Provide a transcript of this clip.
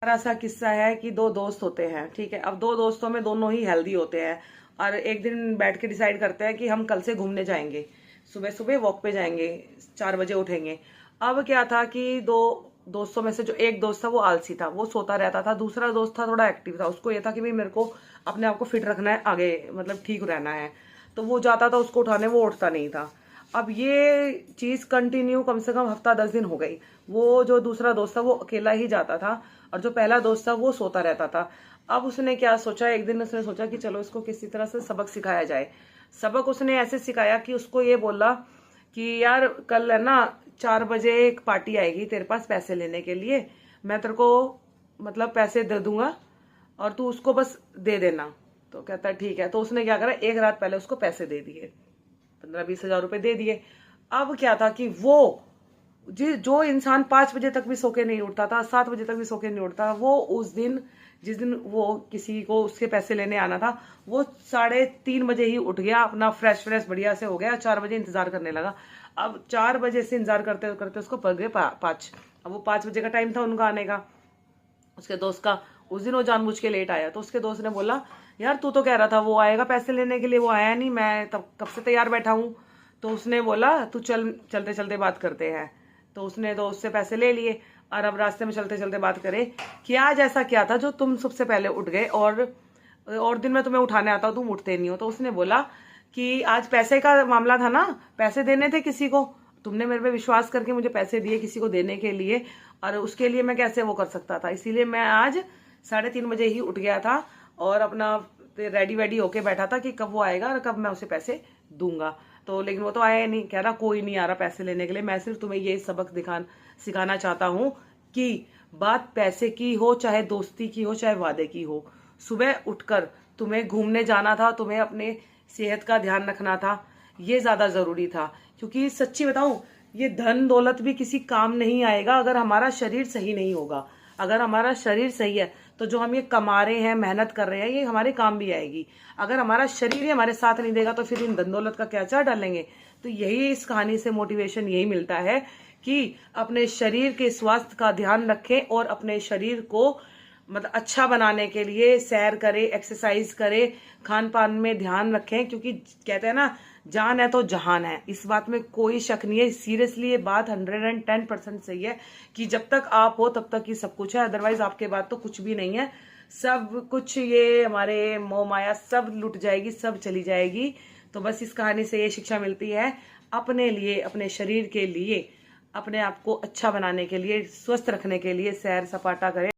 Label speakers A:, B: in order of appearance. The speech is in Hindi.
A: हमारा सा किस्सा है कि दो दोस्त होते हैं, ठीक है। अब दो दोस्तों में दोनों ही हेल्दी होते हैं और एक दिन बैठ के डिसाइड करते हैं कि हम कल से घूमने जाएंगे, सुबह सुबह वॉक पे जाएंगे, 4 बजे उठेंगे। अब क्या था कि दो दोस्तों में से जो एक दोस्त था वो आलसी था, वो सोता रहता था। दूसरा दोस्त था थोड़ा एक्टिव था, उसको ये था कि भाई मेरे को अपने आप को फिट रखना है, आगे मतलब ठीक रहना है। तो वो जाता था उसको उठाने, वो उठता नहीं था। अब ये चीज कंटिन्यू कम से कम हफ्ता 10 दिन हो गई। वो जो दूसरा दोस्त था वो अकेला ही जाता था और जो पहला दोस्त था वो सोता रहता था। अब उसने क्या सोचा, एक दिन उसने सोचा कि चलो इसको किसी तरह से सबक सिखाया जाए। सबक उसने ऐसे सिखाया कि उसको ये बोला कि यार कल है ना 4 बजे एक पार्टी आएगी तेरे पास पैसे लेने के लिए, मैं तेरे को मतलब पैसे दे दूंगा और तू उसको बस दे देना। तो कहता है ठीक है। तो उसने क्या करा, एक रात पहले उसको पैसे दे दिए, 15-20 हजार रुपए दे दिए। अब क्या था कि वो जो इंसान 5 बजे तक भी सो के नहीं उठता था, 7 बजे तक भी सो के नहीं उठता, वो उस दिन जिस दिन वो किसी को उसके पैसे लेने आना था, वो 3:30 बजे ही उठ गया, अपना फ्रेश फ्रेश बढ़िया से हो गया, 4 बजे इंतजार करने लगा। अब 4 बजे से इंतजार करते करते उसको पड़ गए 5। अब वो 5 बजे का टाइम था उनका आने का, उसके दोस्त का। उस दिन वो जानबूझ के लेट आया, तो उसके दोस्त ने बोला यार तू तो कह रहा था वो आएगा पैसे लेने के लिए, वो आया नहीं, मैं तब कब से तैयार बैठा हूं। तो उसने बोला तू चल, चलते चलते बात करते हैं। तो उसने तो उससे पैसे ले लिए और अब रास्ते में चलते चलते बात करे कि आज ऐसा क्या था जो तुम सबसे पहले उठ गए और दिन में तुम्हें उठाने आता हो तुम उठते नहीं हो। तो उसने बोला कि आज पैसे का मामला था ना, पैसे देने थे किसी को, तुमने मेरे पे विश्वास करके मुझे पैसे दिए किसी को देने के लिए, और उसके लिए मैं कैसे वो कर सकता था, इसीलिए मैं आज 3:30 बजे ही उठ गया था और अपना रेडी वेडी होके बैठा था कि कब वो आएगा और कब मैं उसे पैसे दूंगा। तो लेकिन वो तो आया ही नहीं, कह रहा कोई नहीं आ रहा पैसे लेने के लिए, मैं सिर्फ तुम्हें ये सबक सिखाना चाहता हूँ कि बात पैसे की हो, चाहे दोस्ती की हो, चाहे वादे की हो, सुबह उठकर तुम्हें घूमने जाना था, तुम्हें अपने सेहत का ध्यान रखना था, ये ज्यादा जरूरी था। क्योंकि सच्ची बताऊं, ये धन दौलत भी किसी काम नहीं आएगा अगर हमारा शरीर सही नहीं होगा। अगर हमारा शरीर सही है तो जो हम ये कमा रहे हैं, मेहनत कर रहे हैं, ये हमारे काम भी आएगी। अगर हमारा शरीर ही हमारे साथ नहीं देगा तो फिर इन धन दौलत का क्या चार डालेंगे। तो यही इस कहानी से मोटिवेशन यही मिलता है कि अपने शरीर के स्वास्थ्य का ध्यान रखें और अपने शरीर को मतलब अच्छा बनाने के लिए सैर करें, एक्सरसाइज करें, खान पान में ध्यान रखें। क्योंकि कहते हैं ना, जान है तो जहान है, इस बात में कोई शक नहीं है। सीरियसली ये बात 110% सही है कि जब तक आप हो तब तक ही सब कुछ है, अदरवाइज आपके बाद तो कुछ भी नहीं है। सब कुछ ये हमारे मोह माया सब लुट जाएगी, सब चली जाएगी। तो बस इस कहानी से ये शिक्षा मिलती है, अपने लिए, अपने शरीर के लिए, अपने आप को अच्छा बनाने के लिए, स्वस्थ रखने के लिए सैर सपाटा करें।